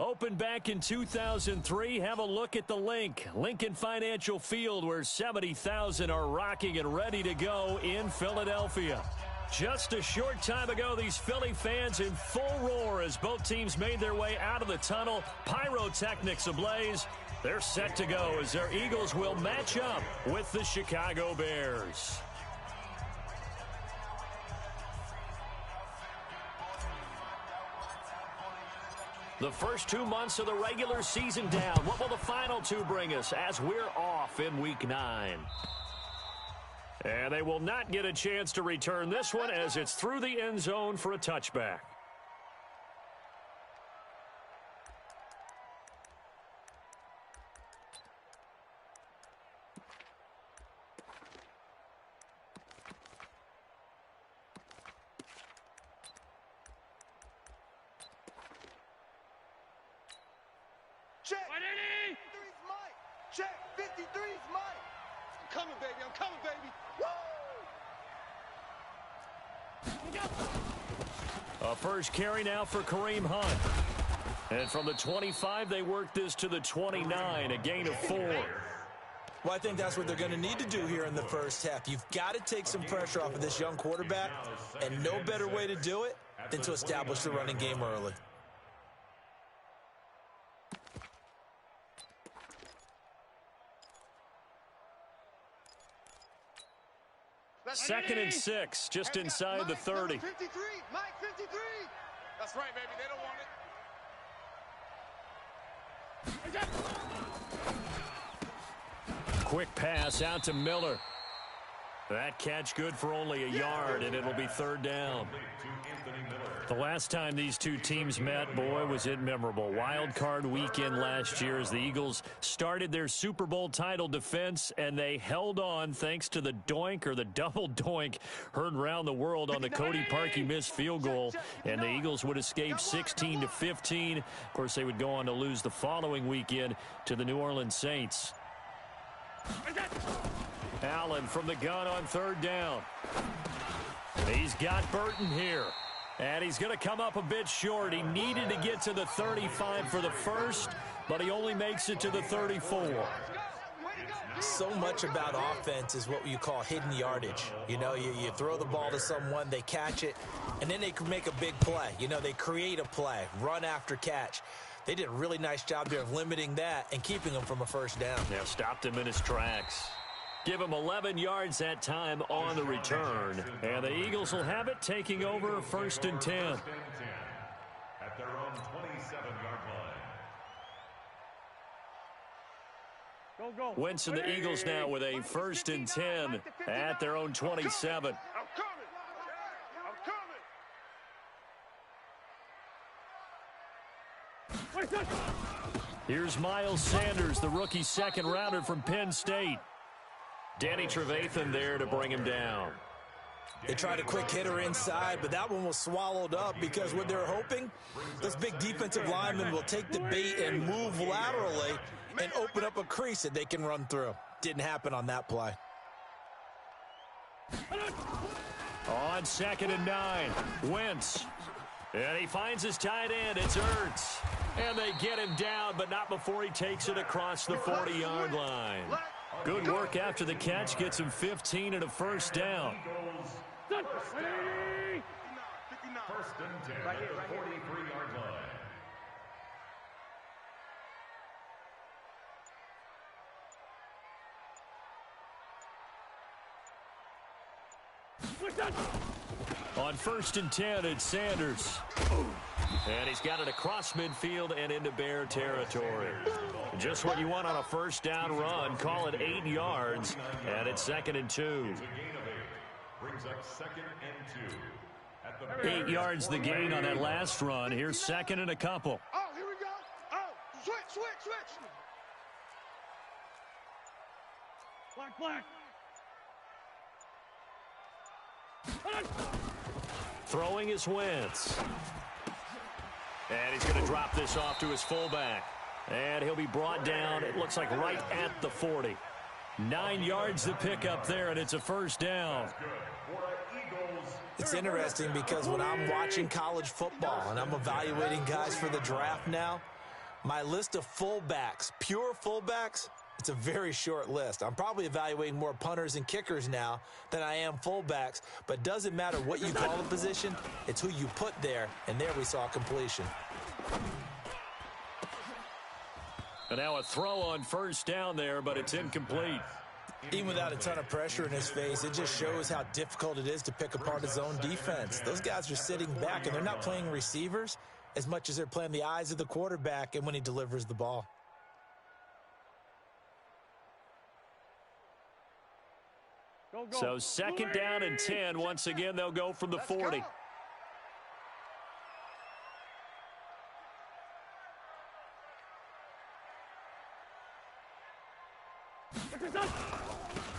Opened back in 2003, have a look at the link. Lincoln Financial Field, where 70,000 are rocking and ready to go in Philadelphia. Just a short time ago, these Philly fans in full roar as both teams made their way out of the tunnel. Pyrotechnics ablaze. They're set to go as their Eagles will match up with the Chicago Bears. The first 2 months of the regular season down. What will the final two bring us as we're off in Week 9? And they will not get a chance to return this one as it's through the end zone for a touchback. Check. 53's Mike. Check. 53's Mike. I'm coming, baby. I'm coming, baby. Woo! A first carry now for Kareem Hunt. And from the 25, they work this to the 29, a gain of 4. Well, I think that's what they're going to need to do here in the first half. You've got to take some pressure off of this young quarterback, and no better way to do it than to establish the running game early. Second and 6, just inside the 30. 53, Mike 53. That's right, baby. They don't want it. Quick pass out to Miller. That catch good for only a yard, and it'll be third down. The last time these two teams met, boy, was it memorable. Wild card weekend last year as the Eagles started their Super Bowl title defense, and they held on thanks to the doink or the double doink heard around the world on the Cody Parkey missed field goal, and the Eagles would escape 16-15. Of course, they would go on to lose the following weekend to the New Orleans Saints. Allen from the gun on third down. He's got Burton here. And he's going to come up a bit short. He needed to get to the 35 for the first, but he only makes it to the 34. So much about offense is what you call hidden yardage. You know, you throw the ball to someone, they catch it, and then they can make a big play. You know, they create a play, run after catch. They did a really nice job there of limiting that and keeping him from a first down. Yeah, stopped him in his tracks. Give him 11 yards that time on the return. And the Eagles will have it taking over first and 10. At their own 27-yard line. Go. Wentz and the Eagles now with a first and 10 at their own 27. I'm coming. Here's Miles Sanders, the rookie second rounder from Penn State. Danny Trevathan there to bring him down. They tried a quick hitter inside, but that one was swallowed up because what they're hoping, this big defensive lineman will take the bait and move laterally and open up a crease that they can run through. Didn't happen on that play. On second and 9, Wentz. And he finds his tight end. It's Ertz. And they get him down, but not before he takes it across the 40-yard line. Good work after the catch. Gets him 15 and a first down. First and 10 at the 43-yard line. On first and 10, it's Sanders. And he's got it across midfield and into Bear territory. Just what you want on a first down run. Call it 8 yards, and it's second and 2. Brings up second and 2. 8 yards the gain on that last run. Here's second and a couple. Oh, here we go. Oh, switch. Black. Throwing is Wentz. And he's going to drop this off to his fullback. And he'll be brought down, it looks like right at the 40. 9 yards to pick up there, and it's a first down. It's interesting because when I'm watching college football and I'm evaluating guys for the draft now, My list of fullbacks, pure fullbacks, it's a very short list. I'm probably evaluating more punters and kickers now than I am fullbacks, but doesn't matter what you call the position, it's who you put there, and there we saw completion. And now a throw on first down there, but it's incomplete. Even without a ton of pressure in his face, it just shows how difficult it is to pick apart his own defense. Those guys are sitting back, and they're not playing receivers as much as they're playing the eyes of the quarterback and when he delivers the ball. Go, go. So second down and 10. Once again, they'll go from the 40.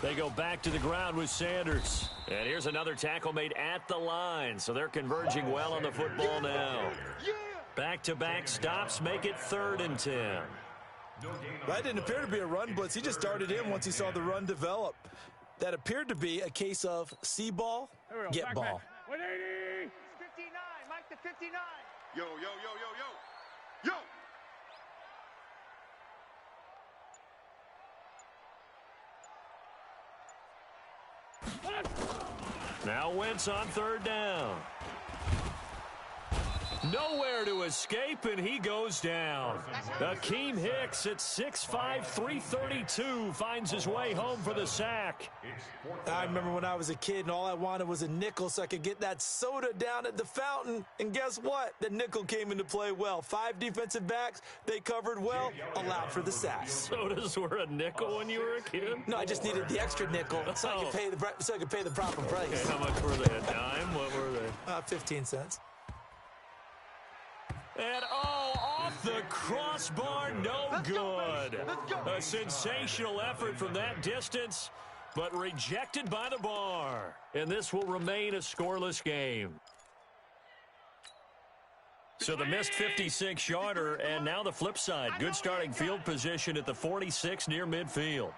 They go back to the ground with Sanders. And here's another tackle made at the line. So they're converging well on the football now. Back-to-back stops make it 3rd and 10. That didn't appear to be a run blitz. He just started in once he saw the run develop. That appeared to be a case of see ball, get ball. 180. 59, Mike to 59. Yo, yo, yo, yo, yo. Yo. Now Wentz on 3rd down. Nowhere to escape, and he goes down. Akeem Hicks at 6'5", 332 finds his way home for the sack. I remember when I was a kid and all I wanted was a nickel so I could get that soda down at the fountain. And guess what? The nickel came into play well. 5 defensive backs, they covered well, allowed for the sack. Sodas were a nickel when you were a kid? No, I just needed the extra nickel so I could pay the proper price. Okay, how much were they? A dime? What were they? 15 cents. And, off the crossbar, no good. A sensational effort from that distance, but rejected by the bar. And this will remain a scoreless game. So the missed 56-yarder, and now the flip side. Good starting field position at the 46 near midfield.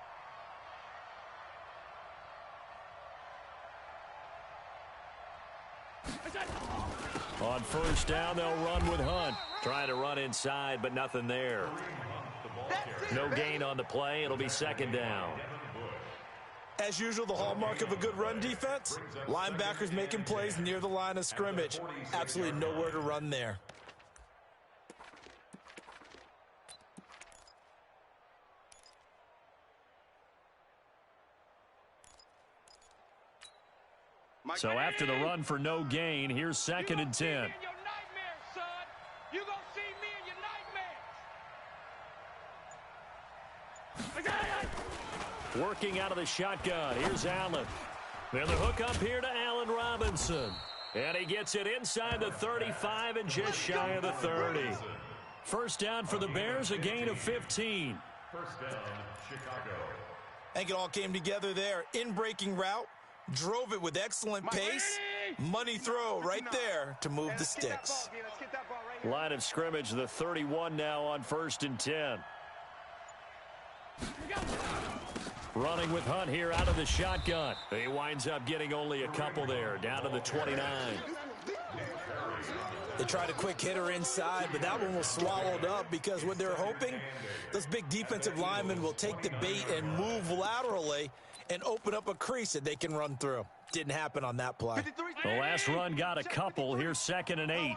On first down, they'll run with Hunt. Trying to run inside, but nothing there. No gain on the play. It'll be 2nd down. As usual, the hallmark of a good run defense, linebackers making plays near the line of scrimmage. Absolutely nowhere to run there. So after the run for no gain, here's 2nd and 10. Working out of the shotgun. Here's Allen. And the hook up here to Allen Robinson. And he gets it inside the 35 and just shy of the 30. First down for the Bears, a gain of 15. First down, Chicago. I think it all came together there. In-breaking route. Drove it with excellent pace. Money throw right there to move the sticks. Line of scrimmage, the 31 now on 1st and 10. Running with Hunt here out of the shotgun. He winds up getting only a couple there, down to the 29. They tried a quick hitter inside, but that one was swallowed up because what they're hoping, those big defensive linemen will take the bait and move laterally and open up a crease that they can run through. Didn't happen on that play. The last run got a couple. Here's 2nd and 8.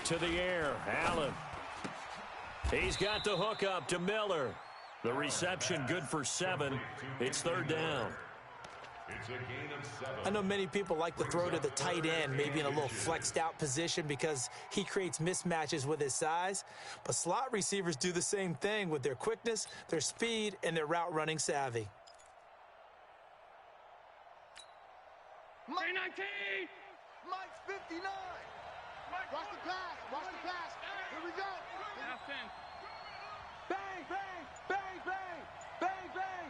To the air, Allen. He's got the hook up to Miller. The reception good for 7. It's 3rd down. It's a gain of 7. I know many people like to throw to the tight end, maybe in a little flexed out position because he creates mismatches with his size. But slot receivers do the same thing with their quickness, their speed, and their route running savvy. Mike 19. Mike's 59. Watch the pass. Watch the pass. Here we go. Half 10. Bang, bang, bang, bang, bang, bang.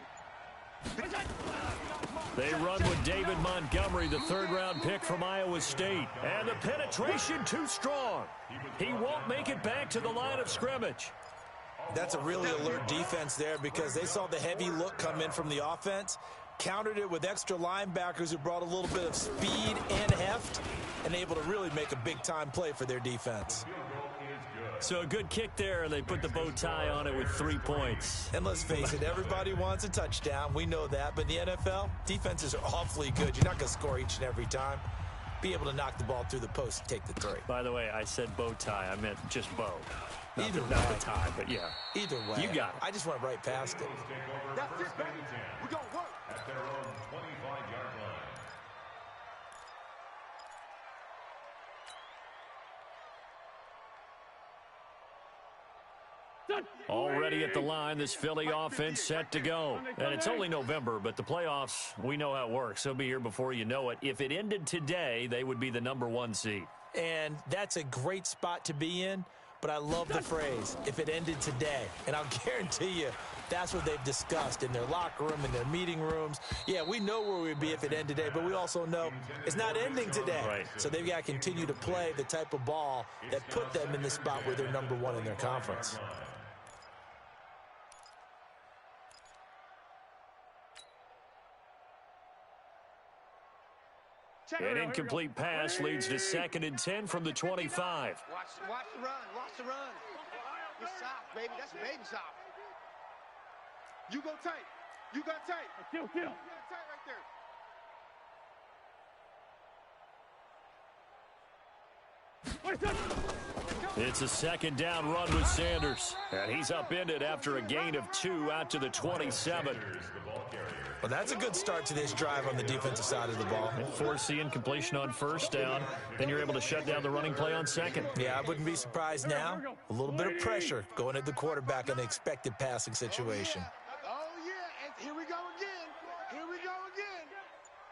They run with David Montgomery, the 3rd-round pick from Iowa State. And the penetration too strong. He won't make it back to the line of scrimmage. That's a really alert defense there because they saw the heavy look come in from the offense, countered it with extra linebackers who brought a little bit of speed and heft, and able to really make a big-time play for their defense. So a good kick there, and they put the bow tie on it with 3 points. And let's face it, everybody wants a touchdown. We know that. But in the NFL, defenses are awfully good. You're not going to score each and every time. Be able to knock the ball through the post and take the 3. By the way, I said bow tie. I meant just bow. Not the tie, but yeah. Either way. You got it. I just went right past it. That's it, baby. We're going to work. At their own 25-yard line. Already at the line, this Philly offense set to go. And it's only November, but the playoffs, we know how it works. They'll be here before you know it. If it ended today, they would be the #1 seed. And that's a great spot to be in, but I love the phrase, if it ended today. And I'll guarantee you, that's what they've discussed in their locker room, in their meeting rooms. Yeah, we know where we'd be if it ended today, but we also know it's not ending today. Right. So they've got to continue to play the type of ball that put them in the spot where they're #1 in their conference. An incomplete pass leads to 2nd and 10 from the 25. Watch the run. Watch the run. Good soft, baby. That's baby soft. You go tight. You got tight. Kill. You got tight right there. It's a 2nd down run with Sanders. And he's upended after a gain of 2 out to the 27. Well, that's a good start to this drive on the defensive side of the ball. Forcing incompletion on 1st down. Then you're able to shut down the running play on 2nd. Yeah, I wouldn't be surprised now. A little bit of pressure going at the quarterback in an expected passing situation. Oh, yeah. And here we go again. Here we go again.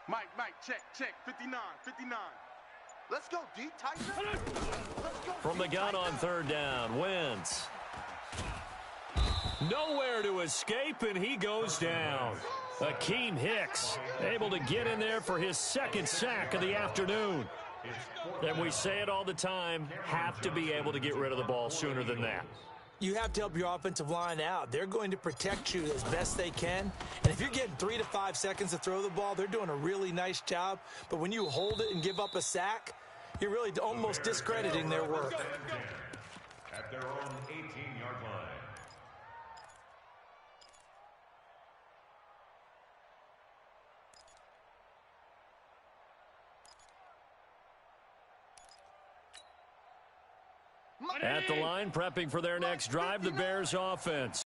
Mike, check. 59. Let's go, D. Tighten up. Let's go. From the gun on 3rd down, Wentz. Nowhere to escape, and he goes down. Akeem Hicks able to get in there for his 2nd sack of the afternoon. And we say it all the time, have to be able to get rid of the ball sooner than that. You have to help your offensive line out. They're going to protect you as best they can. And if you're getting 3 to 5 seconds to throw the ball, they're doing a really nice job. But when you hold it and give up a sack, you're really almost discrediting their work. At their own 18-yard line. At the line, prepping for their next drive, the Bears offense.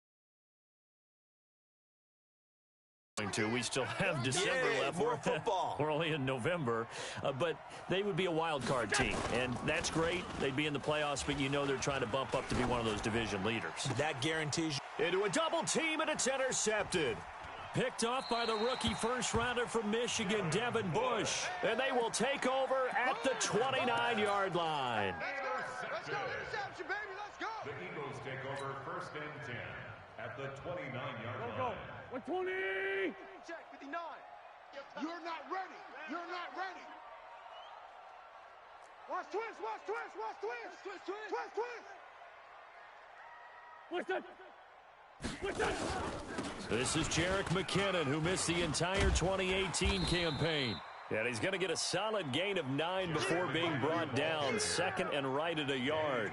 We still have December left. More football. We're only in November, but they would be a wild card team, and that's great. They'd be in the playoffs, but you know they're trying to bump up to be one of those division leaders. That guarantees you. Into a double team, and it's intercepted. Picked off by the rookie first-rounder from Michigan, Devin Bush, and they will take over at the 29-yard line. Let's go. Interception, baby. Let's go. The Eagles take over 1st and 10 at the 29-yard line. 120. Check 59. You're not ready. You're not ready. Watch twist. What's that? This is Jerick McKinnon, who missed the entire 2018 campaign. And he's going to get a solid gain of 9 before being brought down. 2nd and right at a yard.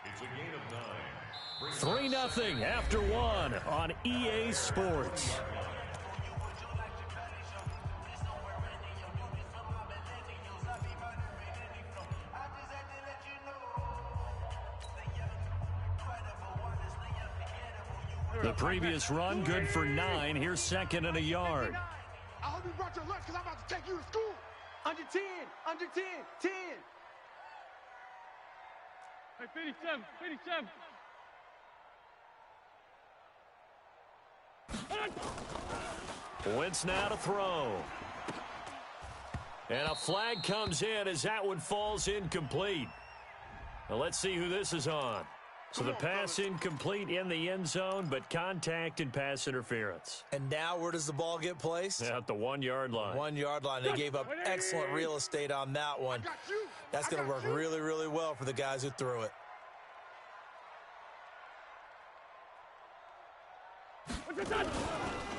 It's a gain of 9. 3-0 after 1 on EA Sports. The previous run, good for 9. Here's 2nd and a yard. I hope you brought your lunch because I'm about to take you to school. Under 10. 10. Hey, 57. Wentz now to throw. And a flag comes in as that one falls incomplete. Now let's see who this is on. So the pass incomplete in the end zone, but contact and pass interference. And now where does the ball get placed? At the 1-yard line. 1-yard line. They gave up excellent real estate on that one. That's going to work really, really well for the guys who threw it.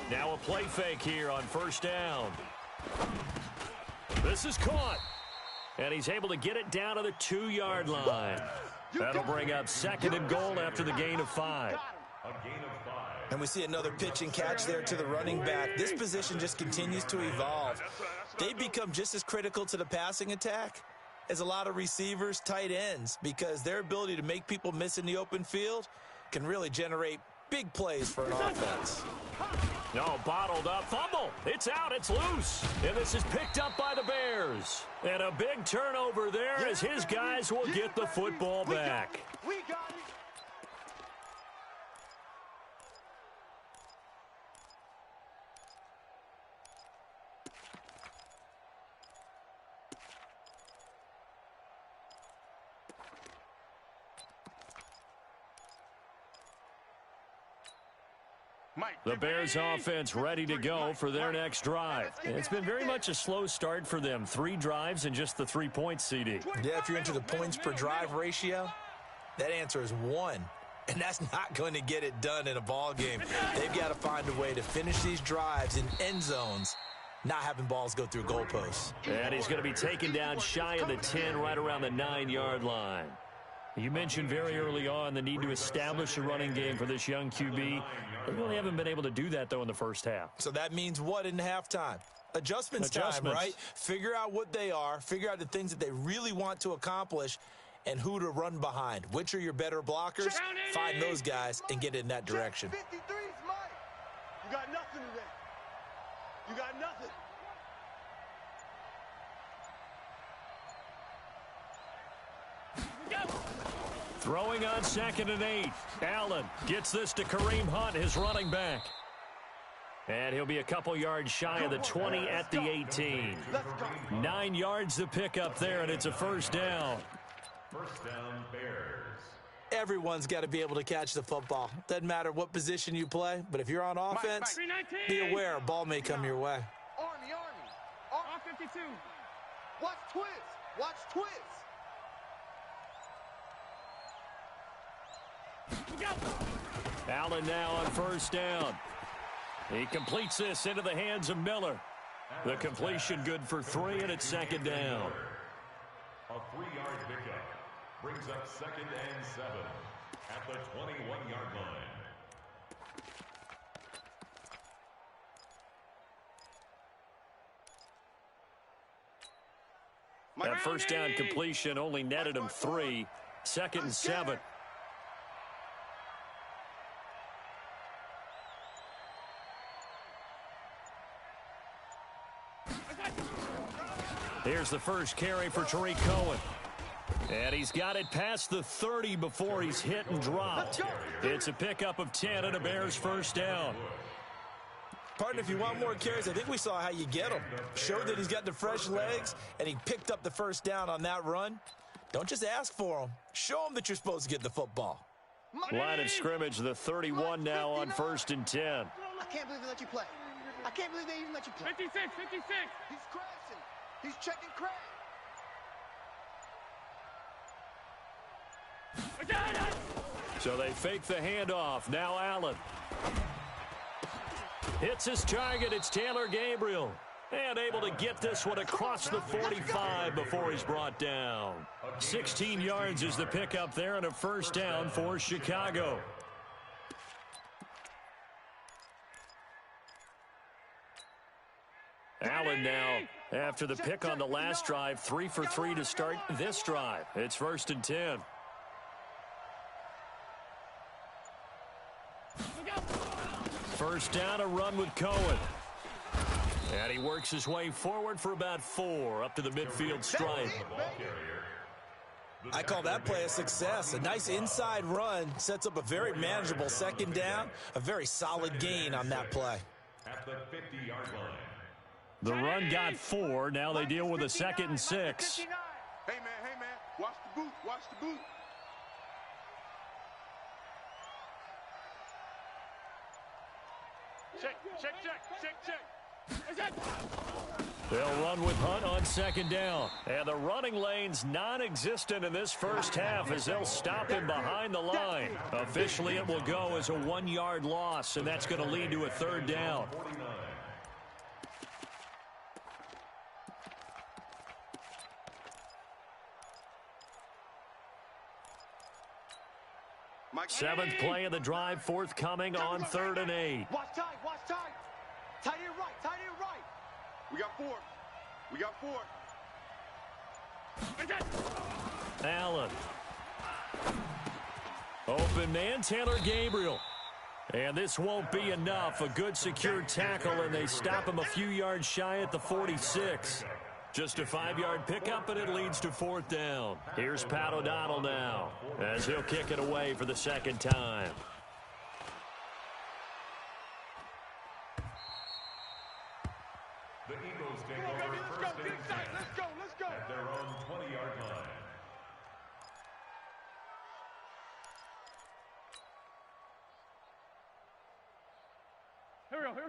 Now a play fake here on first down. This is caught. And he's able to get it down to the 2-yard line. That'll bring up 2nd and goal after the gain of 5. And we see another pitch and catch there to the running back. This position just continues to evolve. They become just as critical to the passing attack as a lot of receivers, tight ends, because their ability to make people miss in the open field can really generate big plays for an offense. No, bottled up. Fumble. It's out. It's loose. And this is picked up by the Bears. And a big turnover there as his guys will get the football back. We got it. The Bears offense ready to go for their next drive. It's been very much a slow start for them. 3 drives and just the 3 points, CD. Yeah, if you're into the points per drive ratio, that answer is 1. And that's not going to get it done in a ball game. They've got to find a way to finish these drives in end zones, not having balls go through goalposts. And he's going to be taken down shy of the 10, right around the 9-yard line. You mentioned very early on the need to establish a running game for this young QB. They really haven't been able to do that, though, in the first half. So that means what in halftime? Adjustments time, right? Figure out what they are, figure out the things that they really want to accomplish, and who to run behind. Which are your better blockers? Find those guys and get in that direction. 53 is mine. You got nothing today. You got nothing. Throwing on 2nd and 8. Allen gets this to Kareem Hunt, his running back. And he'll be a couple yards shy of the 20 at the 18. 9 yards to pick up there, and it's a first down. First down, Bears. Everyone's got to be able to catch the football. Doesn't matter what position you play, but if you're on offense, be aware a ball may come your way. Army. R52. Watch twist. Watch twist. Allen now on first down. He completes this into the hands of Miller. The completion good for 3, and it's 2nd down. A 3-yard pickup brings up 2nd and 7 at the 21-yard line. That first down completion only netted him 3. 2nd and 7. Here's the first carry for Tariq Cohen. And he's got it past the 30 before he's hit and dropped. It's a pickup of 10 and a Bears first down. Partner, if you want more carries, I think we saw how you get him. Showed that he's got the fresh legs, and he picked up the first down on that run. Don't just ask for him. Show him that you're supposed to get the football. Line of scrimmage, the 31 now on 1st and 10. I can't believe they let you play. I can't believe they even let you play. 56. He's crashing. He's checking crash. So they fake the handoff. Now Allen. Hits his target. It's Taylor Gabriel. And able to get this one across the 45 before he's brought down. 16 yards is the pickup there, and a first down for Chicago. Allen now, after the pick on the last drive, 3 for 3 to start this drive. It's 1st and 10. First down, a run with Cohen. And he works his way forward for about 4 up to the midfield stripe. I call that play a success. A nice inside run sets up a very manageable 2nd down. A very solid gain on that play. At the 50-yard line. The run got 4. Now they deal with a 2nd and 6. Hey, man. Watch the boot. Watch the boot. Check. They'll run with Hunt on second down. And the running lane's non-existent in this first half as they'll stop him behind the line. Officially, it will go as a 1-yard loss, and that's going to lead to a third down. Seventh play of the drive forthcoming on 3rd and 8. Watch tight, watch tight. Tight end right, tight end right. We got 4. We got 4. Allen. Open man, Taylor Gabriel. And this won't be enough. A good secure tackle, and they stop him a few yards shy at the 46. Just a 5-yard pickup, and it leads to 4th down. Here's Pat O'Donnell now as he'll kick it away for the second time. The Eagles take over first and 10 Let's go. at their own 20-yard line.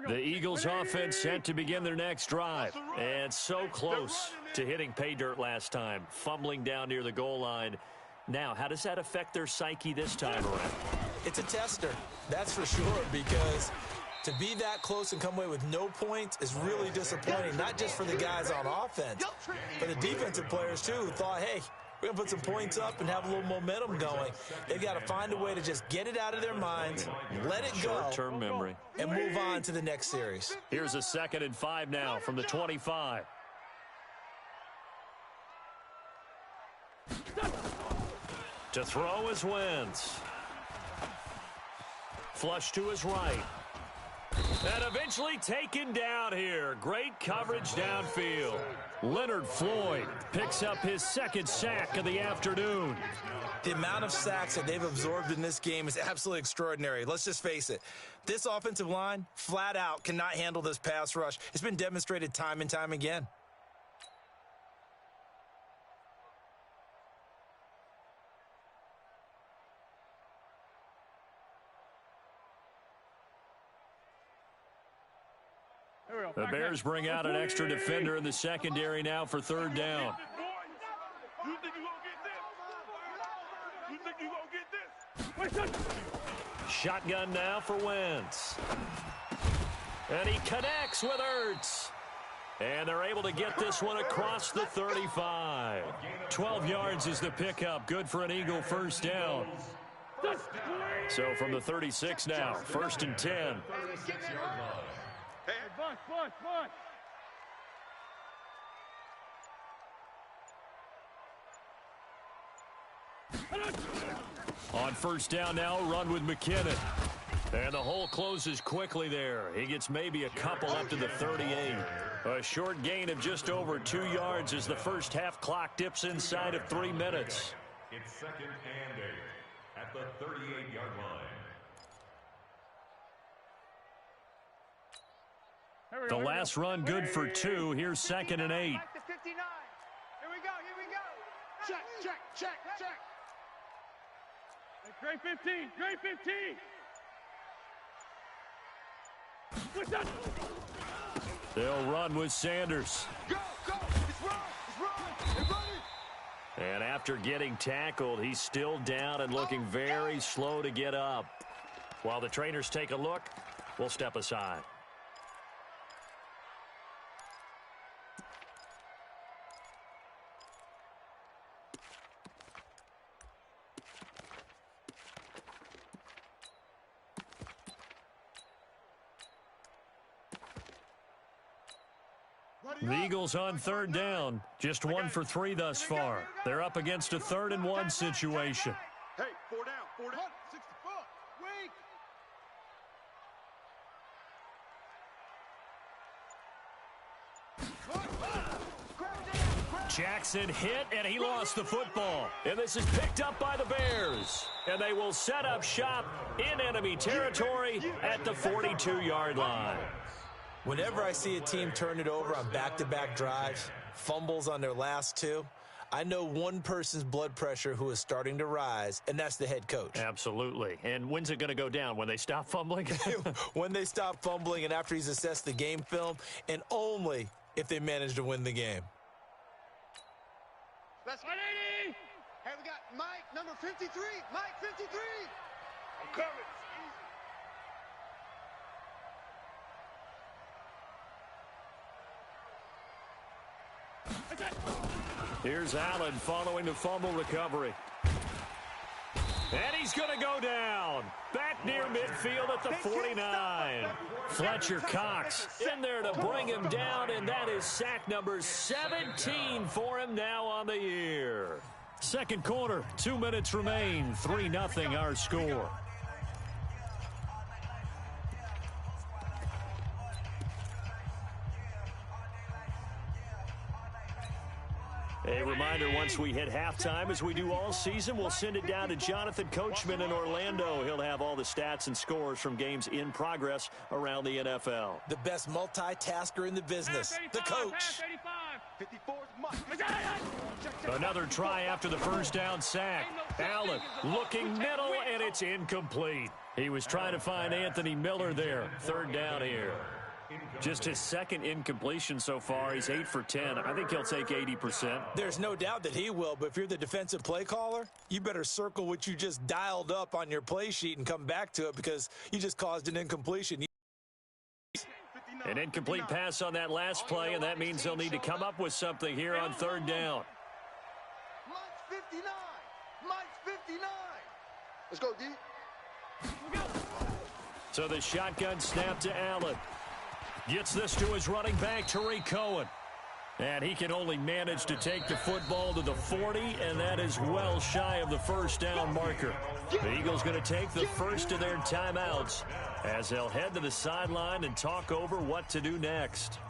The Eagles offense set to begin their next drive. And so close to hitting pay dirt last time, fumbling down near the goal line. Now, how does that affect their psyche this time around? It's a tester, that's for sure, because to be that close and come away with no points is really disappointing, not just for the guys on offense, but the defensive players, too, who thought, hey, we're going to put some points up and have a little momentum going. They've got to find a way to just get it out of their minds, let it go, Short-term memory, and move on to the next series. Here's a 2nd and 5 now from the 25. To throw is Wentz. Flush to his right. And eventually taken down here. Great coverage downfield. Leonard Floyd picks up his 2nd sack of the afternoon. The amount of sacks that they've absorbed in this game is absolutely extraordinary. Let's just face it. This offensive line, flat out, cannot handle this pass rush. It's been demonstrated time and time again. The Bears bring out an extra defender in the secondary now for 3rd down. You think you gonna get this? Shotgun now for Wentz. And he connects with Ertz. And they're able to get this one across the 35. 12 yards is the pickup. Good for an Eagle first down. So from the 36 now, 1st and 10. On 1st down now, run with McKinnon. And the hole closes quickly there. He gets maybe a couple up to the 38. A short gain of just over 2 yards as the first half clock dips inside of 3 minutes. It's 2nd and 8 at the 38-yard line. The last run good for 2. Here's 2nd and 8. Back to 59. Here we go. Check. Great 15. They'll run with Sanders. Go. It's run. And after getting tackled, he's still down and looking very slow to get up. While the trainers take a look, we'll step aside. The Eagles on 3rd down. Just 1 for 3 thus far. They're up against a 3rd and 1 situation. Hey, 4 down. 64. Weak. Jackson hit, and he lost the football. And this is picked up by the Bears. And they will set up shop in enemy territory at the 42-yard line. Whenever I see a team turn it over on back-to-back drives, fumbles on their last 2, I know one person's blood pressure who is starting to rise, and that's the head coach. Absolutely. And when's it going to go down? When they stop fumbling? When they stop fumbling and after he's assessed the game film, and only if they manage to win the game. Let's 180. Hey, we got Mike, number 53. Mike, 53. I'm coming. Here's Allen following the fumble recovery. And he's going to go down. Back near midfield at the 49. Fletcher Cox in there to bring him down, and that is sack number 17 for him now on the year. Second quarter, 2 minutes remain, 3-0 our score. A reminder, once we hit halftime, as we do all season, we'll send it down to Jonathan Coachman in Orlando. He'll have all the stats and scores from games in progress around the NFL. The best multitasker in the business, the coach. 54's Another try after the first down sack. Allen looking middle, and it's incomplete. He was trying to find Anthony Miller there. Third down here. Just his second incompletion so far. He's 8 for 10. I think he'll take 80%. There's no doubt that he will, but if you're the defensive play caller, you better circle what you just dialed up on your play sheet and come back to it because you just caused an incompletion. An incomplete pass on that last play, and that means they'll need to come up with something here on third down. Mike's 59. Mike's 59. Let's go, D. So the shotgun snap to Allen. Gets this to his running back, Tariq Cohen. And he can only manage to take the football to the 40, and that is well shy of the first down marker. The Eagles going to take the first of their timeouts as they'll head to the sideline and talk over what to do next.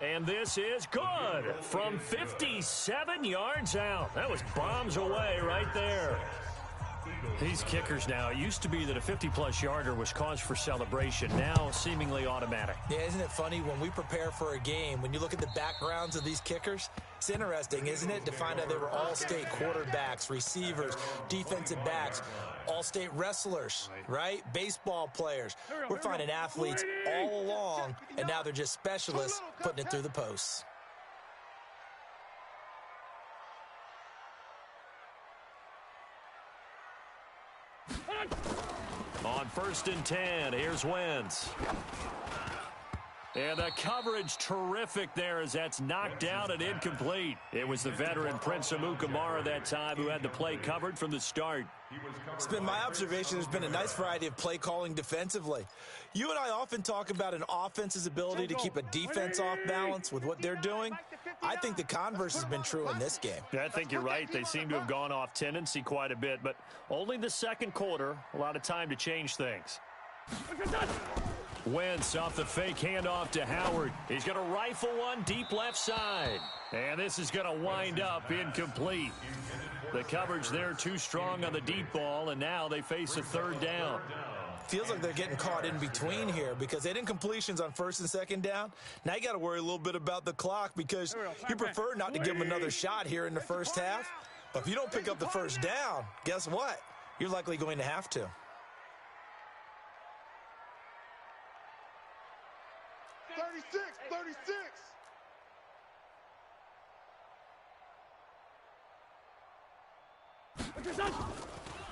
And this is good from 57 yards out. That was bombs away right there. These kickers now, it used to be that a 50-plus yarder was cause for celebration. Now seemingly automatic. Yeah, isn't it funny when we prepare for a game, when you look at the backgrounds of these kickers, it's interesting, isn't it, to find out they were all-state quarterbacks, receivers, defensive backs, all-state wrestlers, right? Baseball players. We're finding athletes all along, and now they're just specialists putting it through the posts. On 1st and 10, here's Wentz. And the coverage terrific there as that's knocked down and incomplete. It was the veteran Prince Amukamara that time who had the play covered from the start. It's been my observation there's been a nice variety of play calling defensively. You and I often talk about an offense's ability to keep a defense off balance with what they're doing. I think the converse has been true in this game. Yeah, I think you're right. They seem to have gone off tendency quite a bit, but only the second quarter, a lot of time to change things. Wentz off the fake handoff to Howard. He's going to rifle one deep left side. And this is going to wind up incomplete. The coverage there too strong on the deep ball, and now they face a third down. Feels like they're getting caught in between here because they did incompletions on 1st and 2nd down. Now you got to worry a little bit about the clock because you prefer not to give them another shot here in the first half. But if you don't pick up the first down, guess what? You're likely going to have to. 36, 36.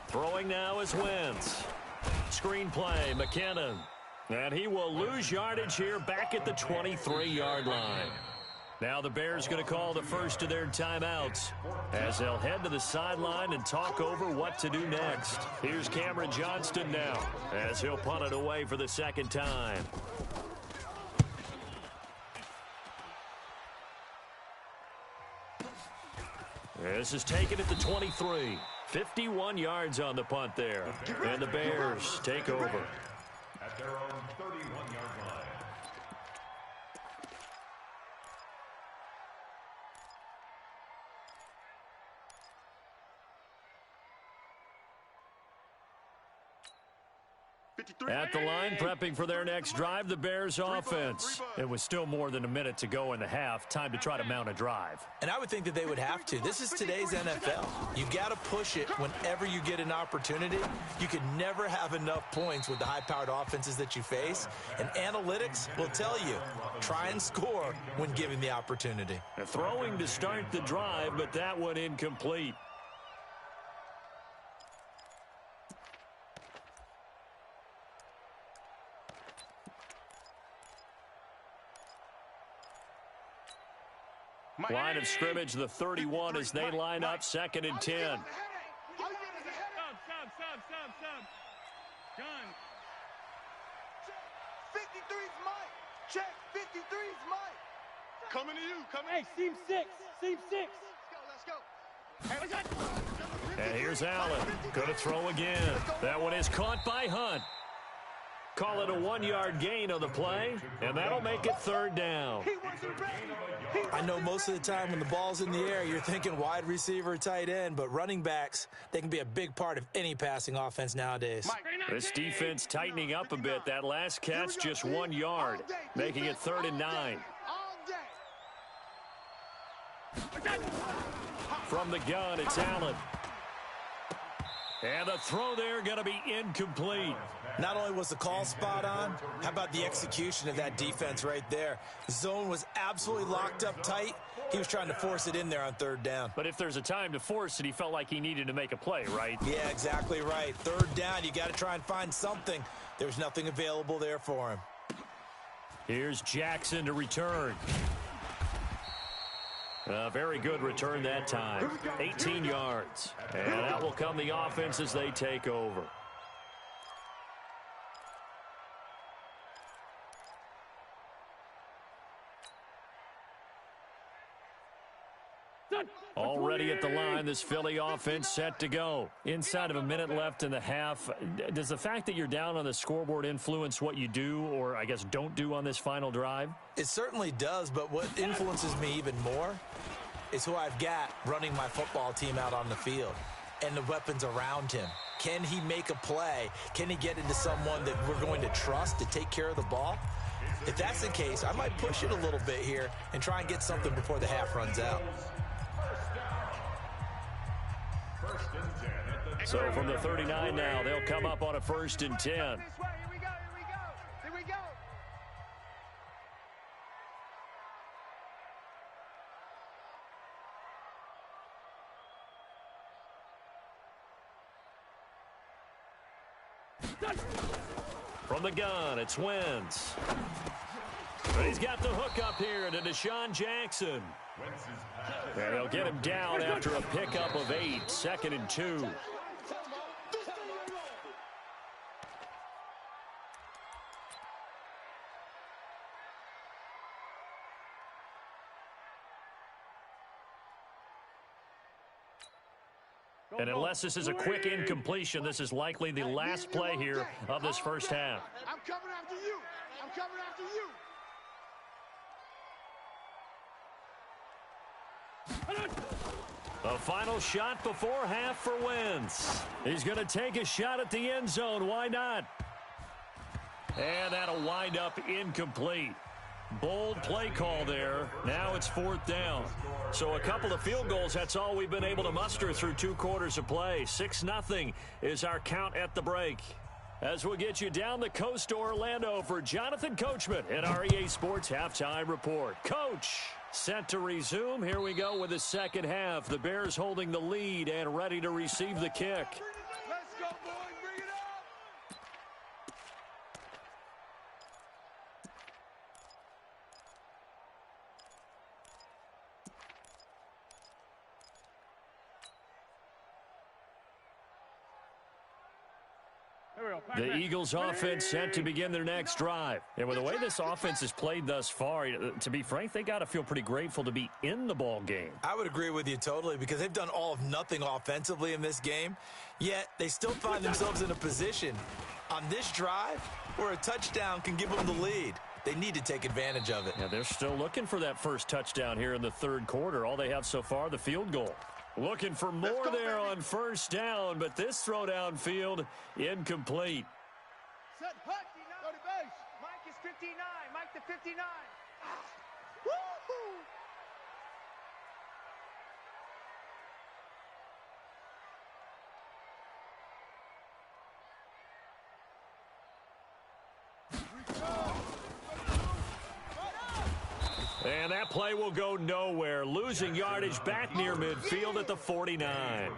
Throwing now is Wentz. Screenplay, McKinnon. And he will lose yardage here back at the 23-yard line. Now the Bears going to call the first of their timeouts as they'll head to the sideline and talk over what to do next. Here's Cameron Johnston now as he'll punt it away for the second time. This is taken at the 23. 51 yards on the punt there. And the Bears take over. At their own 31-yard line. At the line, prepping for their next drive, the Bears offense. It was still more than a minute to go in the half. Time to try to mount a drive. And I would think that they would have to. This is today's NFL. You got to push it whenever you get an opportunity. You can never have enough points with the high-powered offenses that you face. And analytics will tell you, try and score when given the opportunity. Throwing to start the drive, but that one incomplete. Line of scrimmage, the 31 as they line up 2nd and 10. Sub. Gun. 53's Mike. Check. 53's Mike. Coming to you. Coming. Hey, seam 6. Seam 6. Let's go. And here's Allen. Gonna throw again. That one is caught by Hunt. Call it a 1-yard gain on the play, and that'll make it 3rd down. I know most of the time when the ball's in the air, you're thinking wide receiver, tight end, but running backs, they can be a big part of any passing offense nowadays. This defense tightening up a bit. That last catch just 1 yard, making it 3rd and 9. From the gun, it's Allen. And the throw there going to be incomplete. Not only was the call spot on, how about the execution of that defense right there? The zone was absolutely locked up tight. He was trying to force it in there on 3rd down. But if there's a time to force it, he felt like he needed to make a play, right? Yeah, exactly right. 3rd down, you got to try and find something. There's nothing available there for him. Here's Jackson to return. Very good return that time. 18 yards. And that will come the offense as they take over. Already at the line, this Philly offense set to go. Inside of a minute left in the half. Does the fact that you're down on the scoreboard influence what you do, or I guess don't do on this final drive? It certainly does, but what influences me even more is who I've got running my football team out on the field and the weapons around him. Can he make a play? Can he get into someone that we're going to trust to take care of the ball? If that's the case, I might push it a little bit here and try and get something before the half runs out. So from the 39 now, they'll come up on a 1st and 10. Here we go. Here we go. From the gun, it's Wentz. But he's got the hook up here to Deshaun Jackson. And they'll get him down after a pickup of 8, 2nd and 2. And unless this is a quick incompletion, this is likely the last play here of this first half. I'm coming after you. I'm coming after you. The final shot before half for Wentz. He's going to take a shot at the end zone. Why not? And that'll wind up incomplete. Bold play call there. Now it's 4th down. So a couple of field goals, that's all we've been able to muster through 2 quarters of play. 6-0 is our count at the break. As we'll get you down the coast to Orlando for Jonathan Coachman at our EA Sports Halftime Report. Coach, set to resume. Here we go with the second half. The Bears holding the lead and ready to receive the kick. Let's go, boys. Bring it up. The Eagles offense set to begin their next drive. And with the way this offense has played thus far, to be frank, they got to feel pretty grateful to be in the ball game. I would agree with you totally because they've done all of nothing offensively in this game, yet they still find themselves in a position on this drive where a touchdown can give them the lead. They need to take advantage of it. Yeah, they're still looking for that first touchdown here in the 3rd quarter. All they have so far, the field goal. Looking for more there on 1st down, but this throw downfield incomplete. Set, hut. Go to base. Mike is 59. Mike to 59. Woo-hoo. And that play will go nowhere, losing yardage back near midfield at the 49.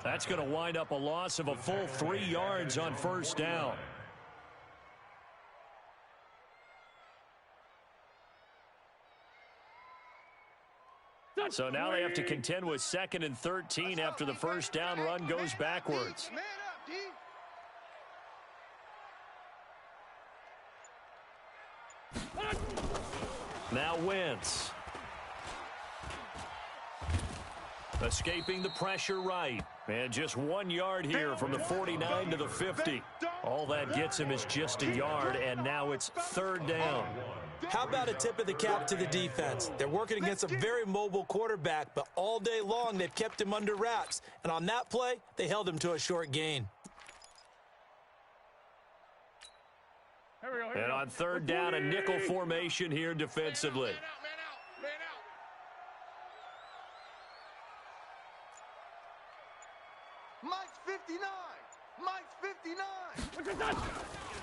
That's going to wind up a loss of a full 3 yards on first down. So now they have to contend with 2nd and 13 after the first down run goes backwards. Man up, D. Now Wentz. Escaping the pressure right. And just 1 yard here from the 49 to the 50. All that gets him is just a yard, and now it's 3rd down. How about a tip of the cap to the defense? They're working against a very mobile quarterback, but all day long they've kept him under wraps. And on that play, they held him to a short gain. And on 3rd down, a nickel formation here defensively. Mike's 59. Mike's 59.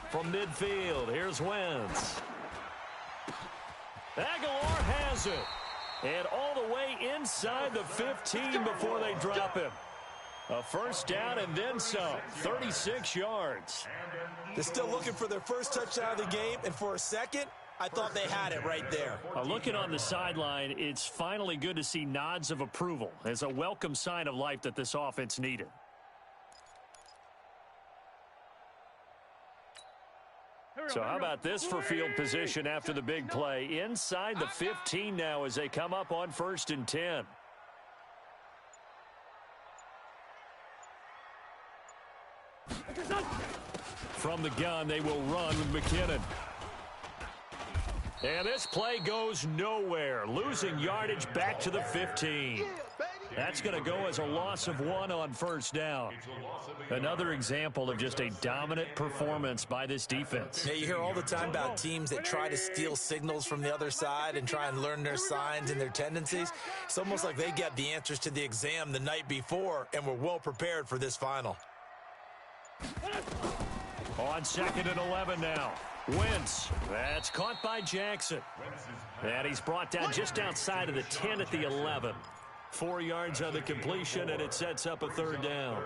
From midfield, here's Wentz. Aguilar has it. And all the way inside the 15 before they drop him. A first down and then some. 36 yards. They're still looking for their first touchdown of the game, and for a second, I thought they had it right there. Looking on the sideline, it's finally good to see nods of approval as a welcome sign of life that this offense needed. So how about this for field position after the big play? Inside the 15 now as they come up on 1st and 10. From the gun, they will run with McKinnon. And this play goes nowhere, losing yardage back to the 15. That's going to go as a loss of 1 on first down. Another example of just a dominant performance by this defense. Yeah, you hear all the time about teams that try to steal signals from the other side and try and learn their signs and their tendencies. It's almost like they get the answers to the exam the night before and were well prepared for this final. On 2nd and 11 now. Wentz. That's caught by Jackson. And he's brought down just outside of the 10 at the 11. 4 yards on the completion, and it sets up a 3rd down.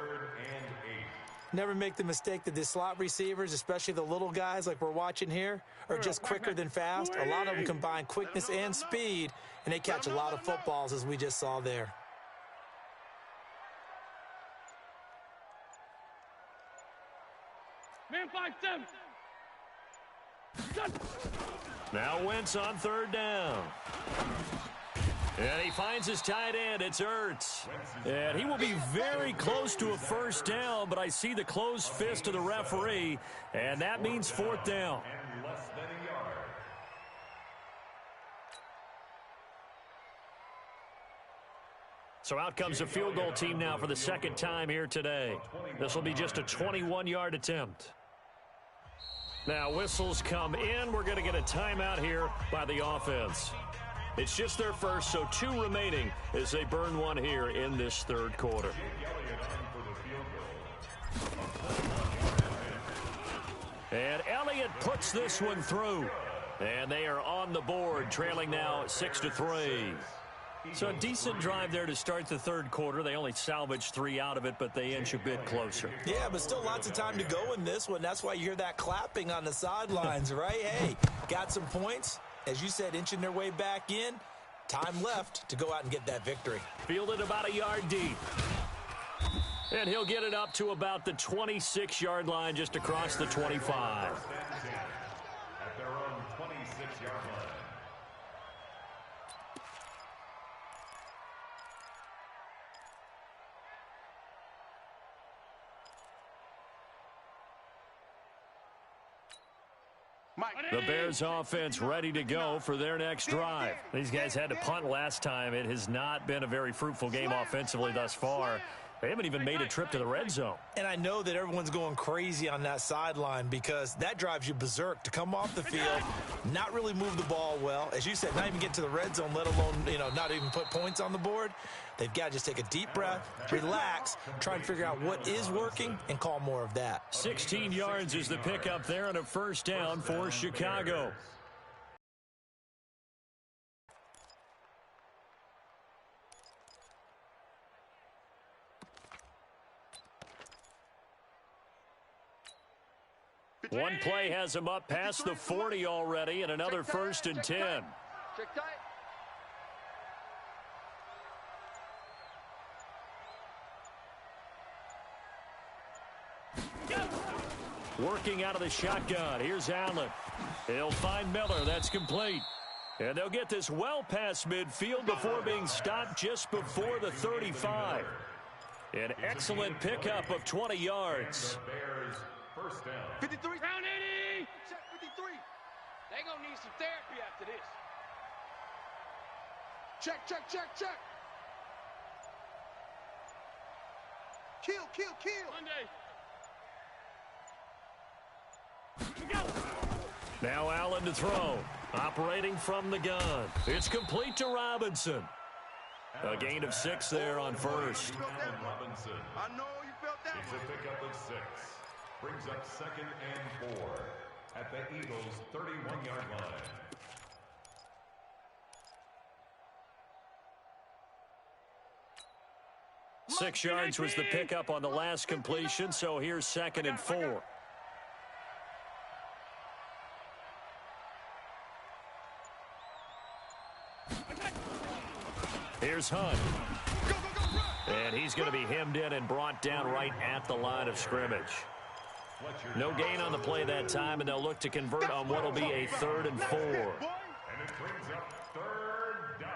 Never make the mistake that the slot receivers, especially the little guys like we're watching here, are just quicker than fast. A lot of them combine quickness and speed, and they catch a lot of footballs, as we just saw there. Man 5-7. Now Wentz on 3rd down. And he finds his tight end. It's Ertz. And he will be very close to a first down, but I see the closed fist of the referee, and that means 4th down. And less than a yard. So out comes the field goal team now for the 2nd time here today. This will be just a 21-yard attempt. Now whistles come in. We're going to get a timeout here by the offense. It's just their first, so 2 remaining as they burn 1 here in this 3rd quarter. And Elliott puts this one through. And they are on the board, trailing now 6-3. So a decent drive there to start the 3rd quarter. They only salvaged 3 out of it, but they inch a bit closer. Yeah, but still lots of time to go in this one. That's why you hear that clapping on the sidelines, right? Hey, got some points. As you said, inching their way back in. Time left to go out and get that victory. Fielded about a yard deep. And he'll get it up to about the 26-yard line, just across the 25. At their own 26-yard line. The Bears offense ready to go for their next drive. These guys had to punt last time. It has not been a very fruitful game offensively thus far. They haven't even made a trip to the red zone. And I know that everyone's going crazy on that sideline because that drives you berserk to come off the field, not really move the ball well. As you said, not even get to the red zone, let alone, not even put points on the board. They've got to just take a deep breath, relax, try and figure out what is working, and call more of that. 16 yards is the pickup there and a first down for Chicago. One play has him up past the 40 already, and another first and 10. Check tight. Working out of the shotgun. Here's Allen. He'll find Miller. That's complete. And they'll get this well past midfield before being stopped just before the 35. An excellent pickup of 20 yards. First down. 53. Round 80. Check 53. They gonna need some therapy after this. Check, check, check, check. Kill, kill, kill. Monday. Now Allen to throw. Operating from the gun. It's complete to Robinson. A gain of 6 there on first. Robinson. I know you felt that. It's a pickup of 6. Brings up second and 4 at the Eagles' 31-yard line. Six yards was the pickup on the last completion, so here's second and 4. Here's Hunt. And he's going to be hemmed in and brought down right at the line of scrimmage. No gain on the play that time, and they'll look to convert on what will be a 3rd and 4. And it brings up 3rd down.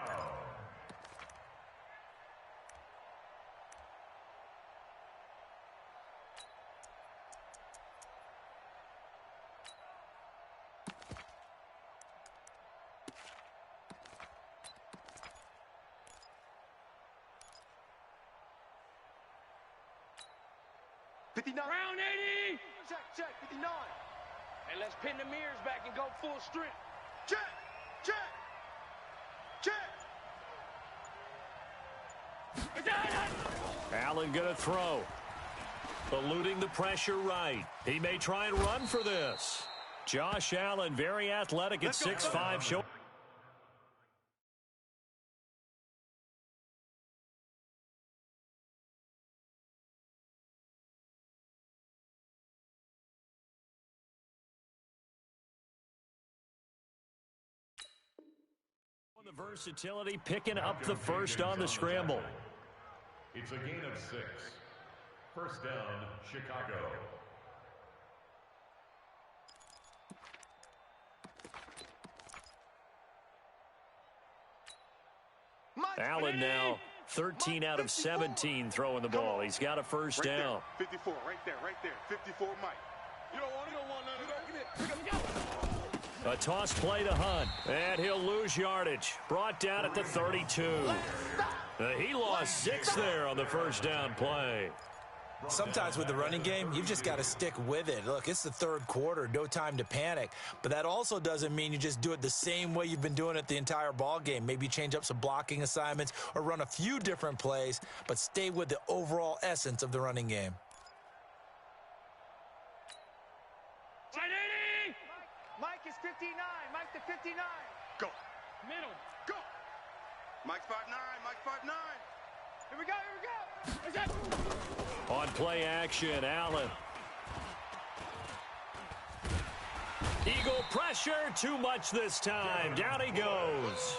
Round 80. Check, check, 59. And let's pin the mirrors back and go full strength. Check, check, check. Allen going to throw. Eluding the pressure right. He may try and run for this. Josh Allen, very athletic at 6'5", show. The versatility, picking up the first on the scramble. It's a gain of 6. First down, Chicago. Allen now 13 out of 17 throwing the ball. He's got a first down. 54, right there, 54, Mike. You don't want none of that. A toss play to Hunt, and he'll lose yardage. Brought down at the 32. He lost 6 there on the first down play. Sometimes with the running game, you've just got to stick with it. Look, it's the 3rd quarter, no time to panic. But that also doesn't mean you just do it the same way you've been doing it the entire ball game. Maybe change up some blocking assignments or run a few different plays, but stay with the overall essence of the running game. Mike is 59. Mike to 59. Go. Middle. Go. Mike 5'9". Mike 5'9". Here we go. On play action, Allen. Eagle pressure, too much this time. Down he goes.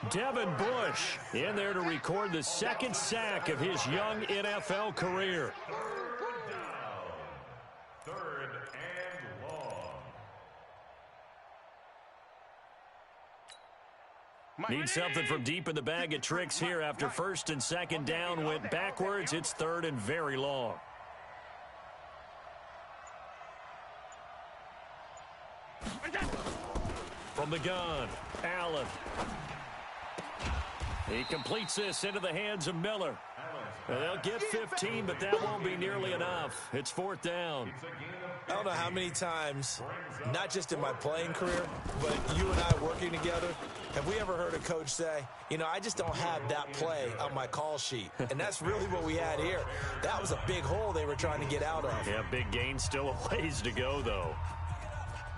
Devin Bush in there to record the 2nd sack of his young NFL career. 3rd and long. Need something from deep in the bag of tricks here after 1st and 2nd down went backwards. It's 3rd and very long. From the gun, Allen. He completes this into the hands of Miller. Well, they'll get 15, but that won't be nearly enough. It's fourth down. I don't know how many times, not just in my playing career, but you and I working together, have we ever heard a coach say, you know, I just don't have that play on my call sheet. And that's really what we had here. That was a big hole they were trying to get out of. Yeah, big gain, still a ways to go, though.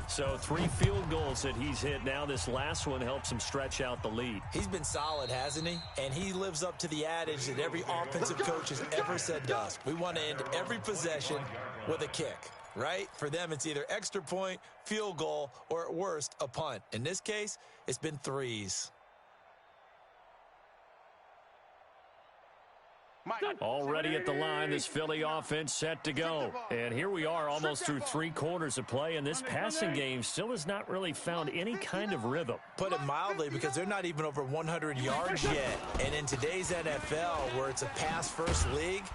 So 3 field goals that he's hit now. This last one helps him stretch out the lead. He's been solid, hasn't he? And he lives up to the adage that every offensive coach has ever said to us. We want to end every possession with a kick, right? For them, it's either extra point, field goal, or at worst, a punt. In this case, it's been 3s. Already at the line, this Philly offense set to go. And here we are almost through 3 quarters of play, and this passing game still has not really found any kind of rhythm. Put it mildly, because they're not even over 100 yards yet. And in today's NFL, where it's a pass-first league,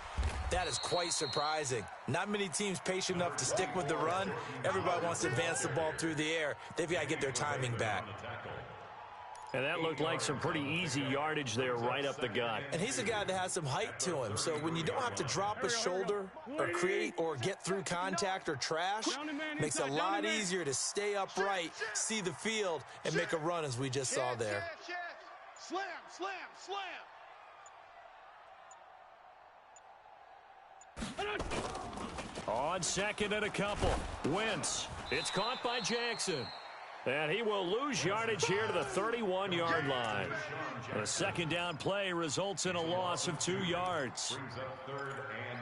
that is quite surprising. Not many teams patient enough to stick with the run. Everybody wants to advance the ball through the air. They've got to get their timing back. And that looked like some pretty easy yardage there right up the gut. And he's a guy that has some height to him. So when you don't have to drop a shoulder or create or get through contact or trash, makes it a lot easier to stay upright, see the field, and make a run as we just saw there. Slam, slam, slam. On second and a couple. Wentz. It's caught by Jackson. And he will lose yardage here to the 31-yard line. The second down play results in a loss of 2 yards. Brings up 3rd and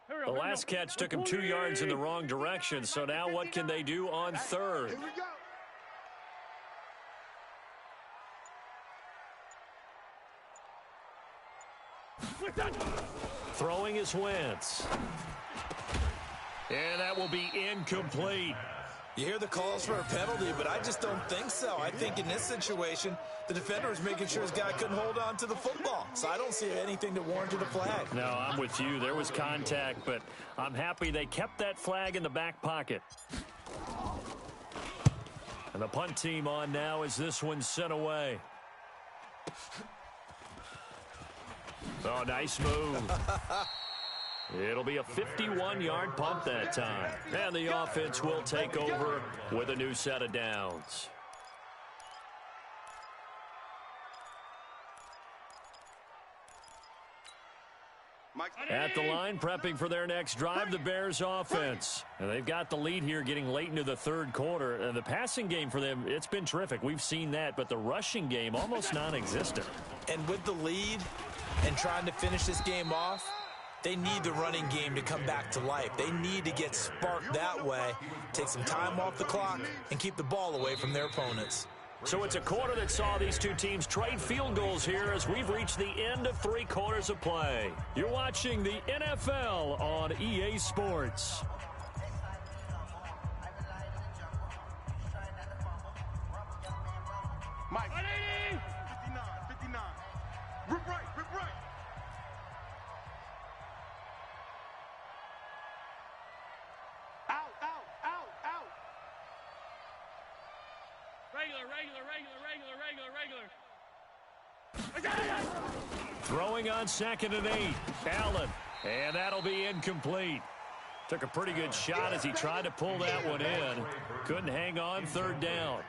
4. The last catch took him 2 yards in the wrong direction. So now what can they do on 3rd? Here we go. Throwing is Wentz. And that will be incomplete. You hear the calls for a penalty, but I just don't think so. I think in this situation, the defender is making sure his guy couldn't hold on to the football. So I don't see anything to warranted a flag. No, I'm with you. There was contact, but I'm happy they kept that flag in the back pocket. And the punt team on now as this one's sent away. Oh, nice move. It'll be a 51-yard punt that time. And the offense will take over with a new set of downs. At the line, prepping for their next drive, the Bears offense. And they've got the lead here getting late into the 3rd quarter. And the passing game for them, it's been terrific. We've seen that, but the rushing game almost non-existent. And with the lead and trying to finish this game off, they need the running game to come back to life. They need to get sparked that way, take some time off the clock, and keep the ball away from their opponents. So it's a quarter that saw these two teams trade field goals here as we've reached the end of 3 quarters of play. You're watching the NFL on EA Sports. Mike. 59, 59. Rip right, rip right. Out, out, out, out. Regular. Throwing on 2nd and 8. Allen. And that'll be incomplete. Took a pretty good shot as he tried to pull that one in. Couldn't hang on 3rd down.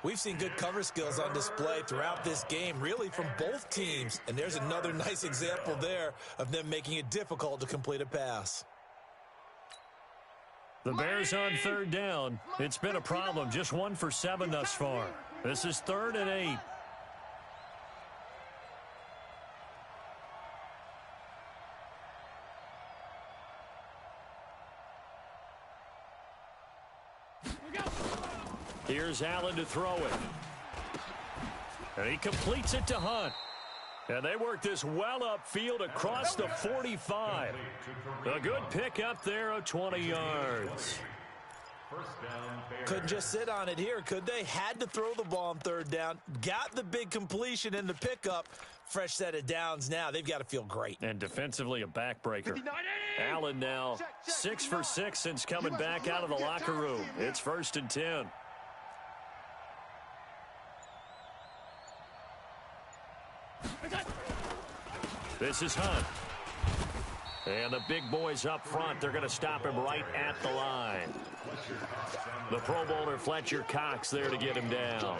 We've seen good cover skills on display throughout this game, really from both teams. And there's another nice example there of them making it difficult to complete a pass. The Bears on 3rd down. It's been a problem. Just 1 for 7 thus far. This is 3rd and 8. Here's Allen to throw it. And he completes it to Hunt. And they work this well upfield across the 45. A good pick up there of 20 yards. Couldn't just sit on it here, could they? Had to throw the ball on 3rd down. Got the big completion in the pickup. Fresh set of downs now. They've got to feel great. And defensively, a backbreaker. Allen now 6 for 6 since coming back out of the locker room. It's 1st and 10. This is Hunt. And the big boys up front, they're going to stop him right at the line. The Pro Bowler Fletcher Cox there to get him down.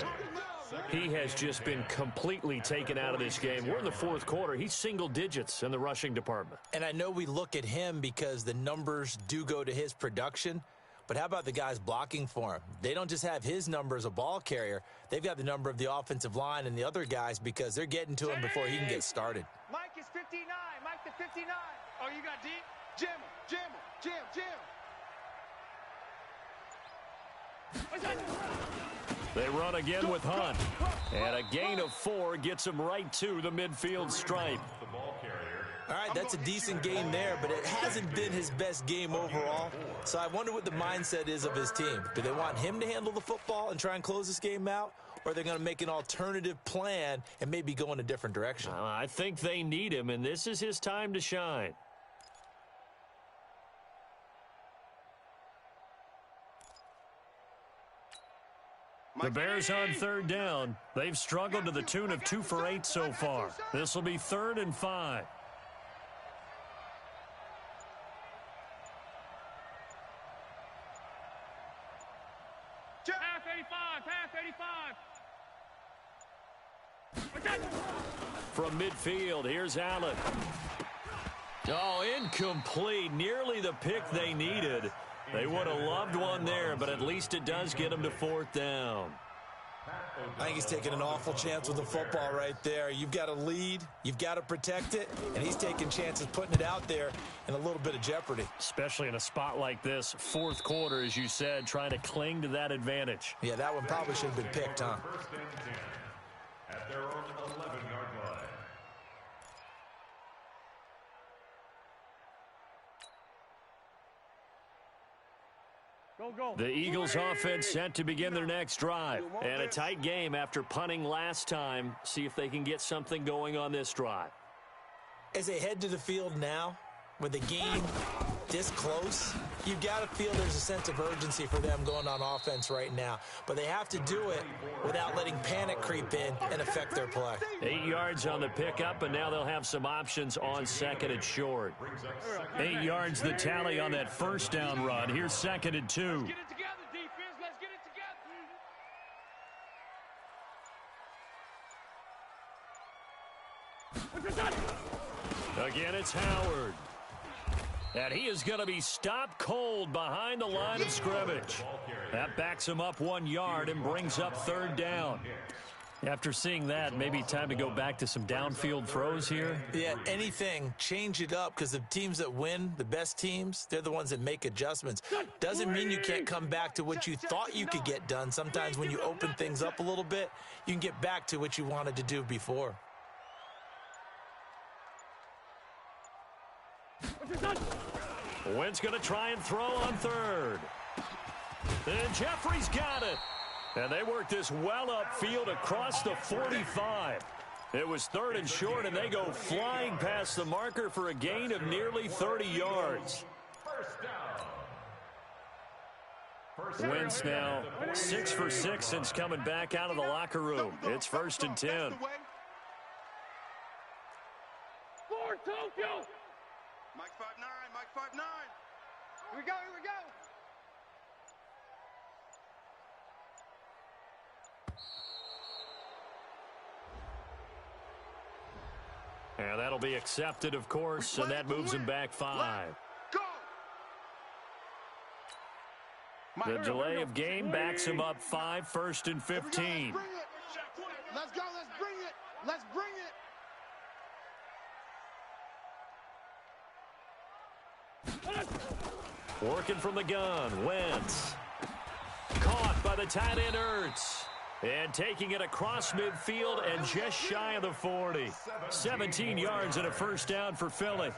He has just been completely taken out of this game. We're in the fourth quarter. He's single digits in the rushing department. And I know we look at him because the numbers do go to his production, but how about the guys blocking for him? They don't just have his number as a ball carrier. They've got the number of the offensive line and the other guys because they're getting to him before he can get started. Mike is 59. Mike the 59. Oh, you got deep? Jam him, jam him, jam, jam. They run again with Hunt. And a gain of 4 gets him right to the midfield stripe. All right, that's a decent game there, but it hasn't been his best game overall. So I wonder what the mindset is of his team. Do they want him to handle the football and try and close this game out? Or are they going to make an alternative plan and maybe go in a different direction? I think they need him, and this is his time to shine. The Bears on third down. They've struggled to the tune of 2 for 8 so far. This will be 3rd and 5. From midfield, here's Allen. Oh, incomplete. Nearly the pick they needed. They would have loved one there, but at least it does get them to 4th down. I think he's taking an awful chance with the football right there. You've got to lead, you've got to protect it, and he's taking chances putting it out there in a little bit of jeopardy. Especially in a spot like this, 4th quarter, as you said, trying to cling to that advantage. Yeah, that one probably should have been picked, huh? At their own 11-yard line. Go. The Eagles offense set to begin their next drive. And a tight game after punting last time. See if they can get something going on this drive. As they head to the field now, with the game this close, you've got to feel there's a sense of urgency for them going on offense right now. But they have to do it without letting panic creep in and affect their play. 8 yards on the pickup, and now they'll have some options on 2nd and short. 8 yards the tally on that first down run. Here's 2nd and 2. Get it together, defense. Let's get it together. Again, it's Howard. And he is going to be stopped cold behind the line of scrimmage. That backs him up 1 yard and brings up 3rd down. After seeing that, maybe time to go back to some downfield throws here. Yeah, anything, change it up, because the teams that win, the best teams, they're the ones that make adjustments. Doesn't mean you can't come back to what you thought you could get done. Sometimes when you open things up a little bit, you can get back to what you wanted to do before. Wentz going to try and throw on 3rd. And Jeffrey's got it. And they work this well upfield across the 45. It was 3rd and short, and they go flying past the marker for a gain of nearly 30 yards. Wentz now 6 for 6 since coming back out of the locker room. It's 1st and 10. Forward, Tokyo. Mike 5'9", Mike 5'9". Here we go. And that'll be accepted, of course, and that moves him back 5. Go. The delay of game backs him up 5, 1st and 15. Let's go. Let's bring it. Let's bring it. Working from the gun, Wentz. Caught by the tight end, Ertz. And taking it across midfield and just shy of the 40. 17 yards and a 1st down for Philly.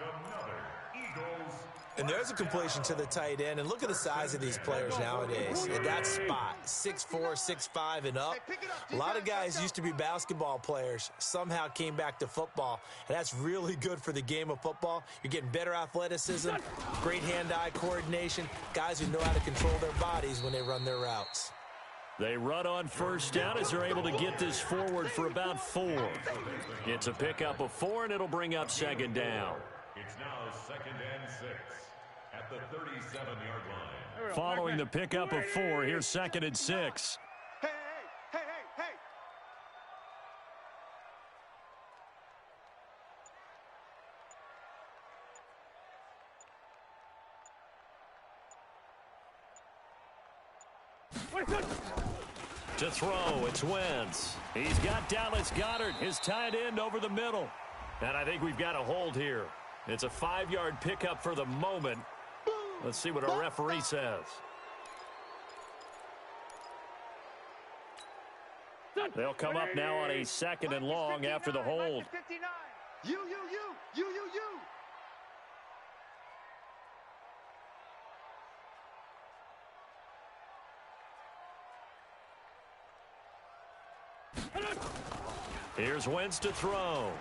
And there's a completion to the tight end. And look at the size of these players nowadays. At that spot, 6'4", 6'5", and up. A lot of guys used to be basketball players, somehow came back to football. And that's really good for the game of football. You're getting better athleticism, great hand-eye coordination, guys who know how to control their bodies when they run their routes. They run on first down as they're able to get this forward for about 4. It's a pickup of 4, and it'll bring up second down. It's now 2nd and 6 at the 37-yard line. Following the pickup of 4, here's 2nd and 6. Hey, hey, hey, hey, hey. To throw, it's Wentz. He's got Dallas Goedert, his tight end, over the middle. And I think we've got a hold here. It's a 5-yard pickup for the moment. Let's see what our referee says. They'll come up now on a 2nd and long after the hold. You. Here's Wentz to throw.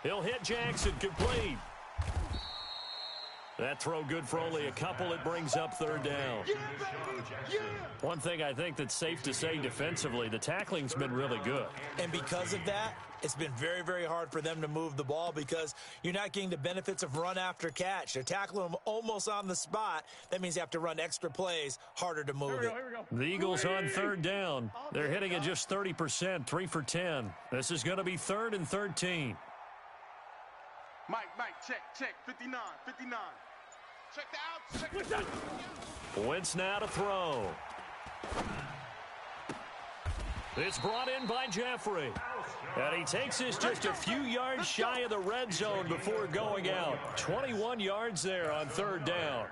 He'll hit Jackson, complete. That throw good for only a couple. It brings up 3rd down. One thing I think that's safe to say defensively, the tackling's been really good. And because of that, it's been very, very hard for them to move the ball because you're not getting the benefits of run after catch. They're tackling them almost on the spot. That means you have to run extra plays, harder to move it. The Eagles on 3rd down. They're hitting at just 30%, 3 for 10. This is going to be 3rd and 13. Mike, check. 59. Check the outs. Wentz now to throw. It's brought in by Jeffrey. And he takes this just a few yards shy of the red zone before going out. 21 yards there on 3rd down.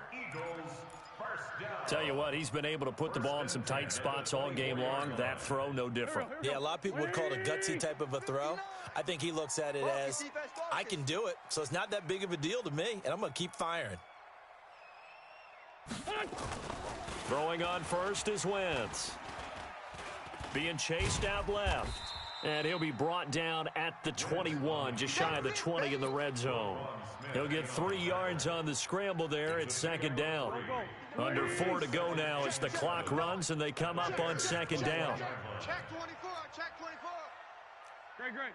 Tell you what, he's been able to put the ball in some tight spots all game long. That throw, no different. Yeah, a lot of people would call it a gutsy type of a throw. I think he looks at it as, I can do it, so it's not that big of a deal to me, and I'm going to keep firing. Throwing on first is Wentz. Being chased out left. And he'll be brought down at the 21, just shy of the 20 in the red zone. He'll get 3 yards on the scramble there. It's 2nd down. Under 4 to go now as the clock runs and they come up on 2nd down. Check 24. Great.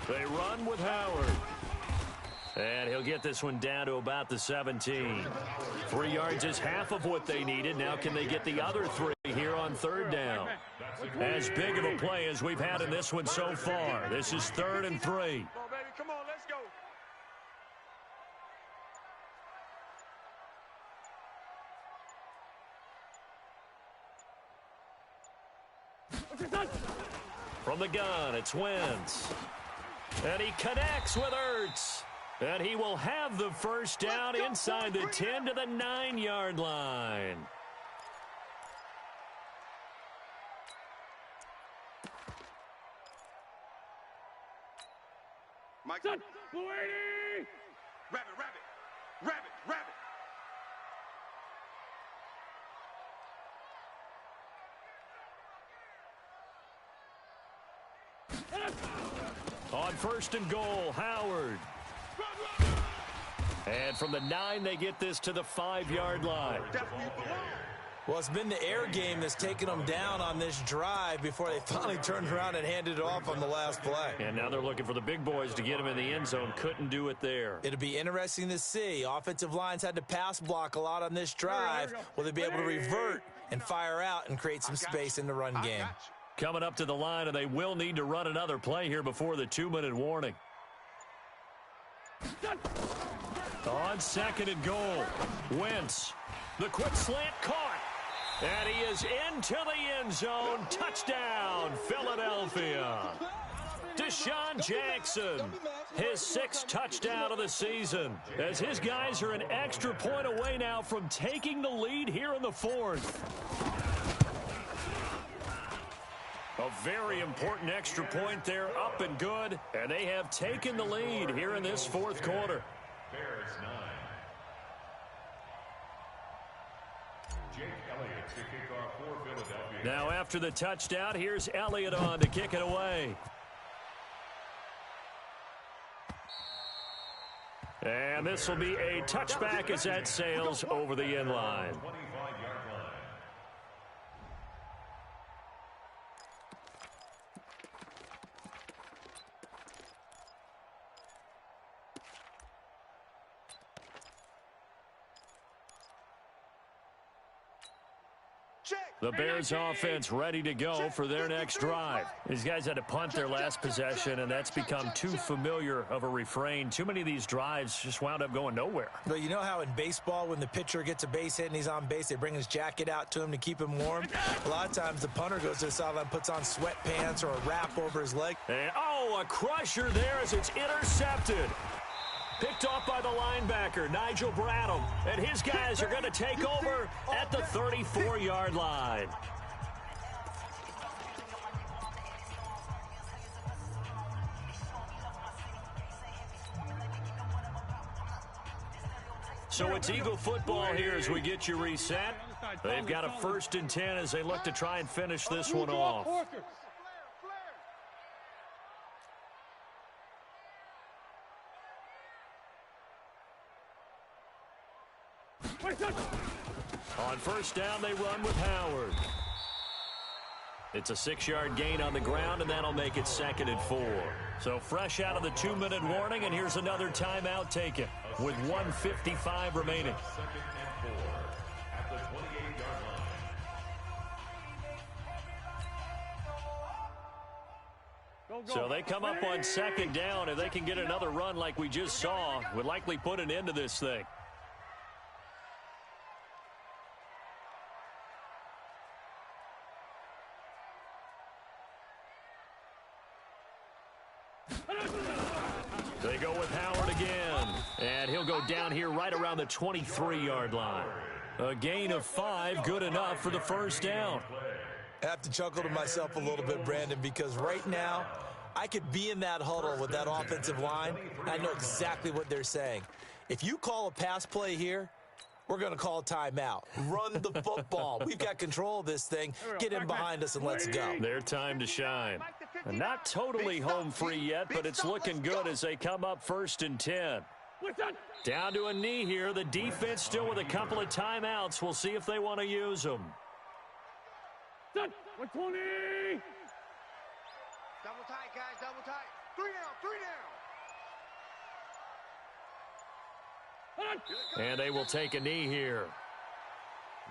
They run with Howard. And he'll get this one down to about the 17. 3 yards is half of what they needed. Now can they get the other 3 here on 3rd down? As big of a play as we've had in this one so far. This is 3rd and 3. Come on, baby. Come on, let's go. From the gun, it's Wentz. And he connects with Ertz. And he will have the first down inside the 10 to the 9-yard line. Mike. Rabbit. On 1st and goal, Howard. And from the 9, they get this to the 5-yard line. Well, it's been the air game that's taken them down on this drive before they finally turned around and handed it off on the last play. And now they're looking for the big boys to get them in the end zone. Couldn't do it there. It'll be interesting to see. Offensive lines had to pass block a lot on this drive. Will they be able to revert and fire out and create some space in the run game? Coming up to the line, and they will need to run another play here before the 2-minute warning. On 2nd and goal, Wentz. The quick slant caught. And he is into the end zone. Touchdown, Philadelphia. Deshaun Jackson, his 6th touchdown of the season, as his guys are an extra point away now from taking the lead here in the 4th. A very important extra point there, up and good, and they have taken the lead here in this 4th quarter. Bears 9. Jake Elliott to kick off for Philadelphia. Now after the touchdown, here's Elliott on to kick it away. And this will be a touchback as that sails over the end line. The Bears offense ready to go for their next drive. These guys had to punt their last possession, and that's become too familiar of a refrain. Too many of these drives just wound up going nowhere. But you know how in baseball, when the pitcher gets a base hit and he's on base, they bring his jacket out to him to keep him warm? A lot of times the punter goes to the sideline, puts on sweatpants or a wrap over his leg. And, oh, a crusher there as it's intercepted. Picked off by the linebacker, Nigel Bradham. And his guys are going to take over at the 34-yard line. So it's Eagle football here as we get you reset. They've got a 1st and 10 as they look to try and finish this one off. On 1st down, they run with Howard. It's a 6-yard gain on the ground, and that'll make it 2nd and 4. So fresh out of the 2-minute warning, and here's another timeout taken with 1:55 remaining. 2nd and 4 at the 28-yard line. So they come up on 2nd down. If they can get another run like we just saw, would likely put an end to this thing. They go with Howard again, and he'll go down here right around the 23-yard line. A gain of 5, good enough for the 1st down. I have to chuckle to myself a little bit, Brandon, because right now I could be in that huddle with that offensive line. I know exactly what they're saying. If you call a pass play here, we're going to call a timeout. Run the football. We've got control of this thing. Get in behind us and let's go. Their time to shine. Not totally home free yet, but it's looking good as they come up 1st and 10. Down to a knee here. The defense still with a couple of timeouts. We'll see if they want to use them. 120. Double tight, guys, double tight. 3 down. And they will take a knee here.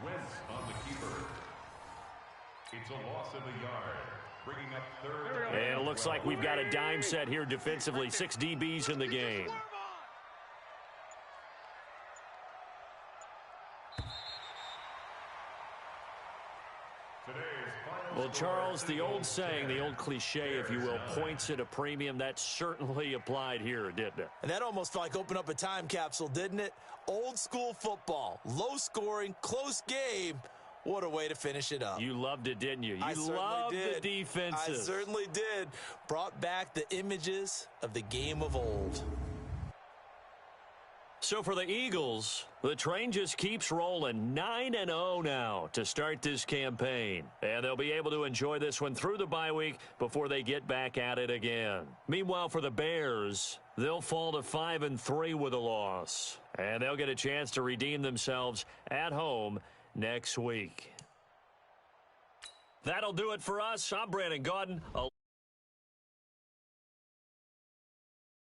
Wentz on the keeper. It's a loss of a yard. Bringing up 3rd. And it looks like we've got a dime set here defensively. 6 DBs in the game. Well, Charles, the old saying, the old cliche, if you will, points at a premium, that certainly applied here, didn't it? And that almost felt like open up a time capsule, didn't it? Old school football, low scoring, close game. What a way to finish it up. You loved it, didn't you? You loved the defenses. I certainly did. Brought back the images of the game of old. So for the Eagles, the train just keeps rolling. 9-0 now to start this campaign. And they'll be able to enjoy this one through the bye week before they get back at it again. Meanwhile, for the Bears, they'll fall to 5-3 with a loss. And they'll get a chance to redeem themselves at home next week. That'll do it for us. I'm Brandon Gaudin.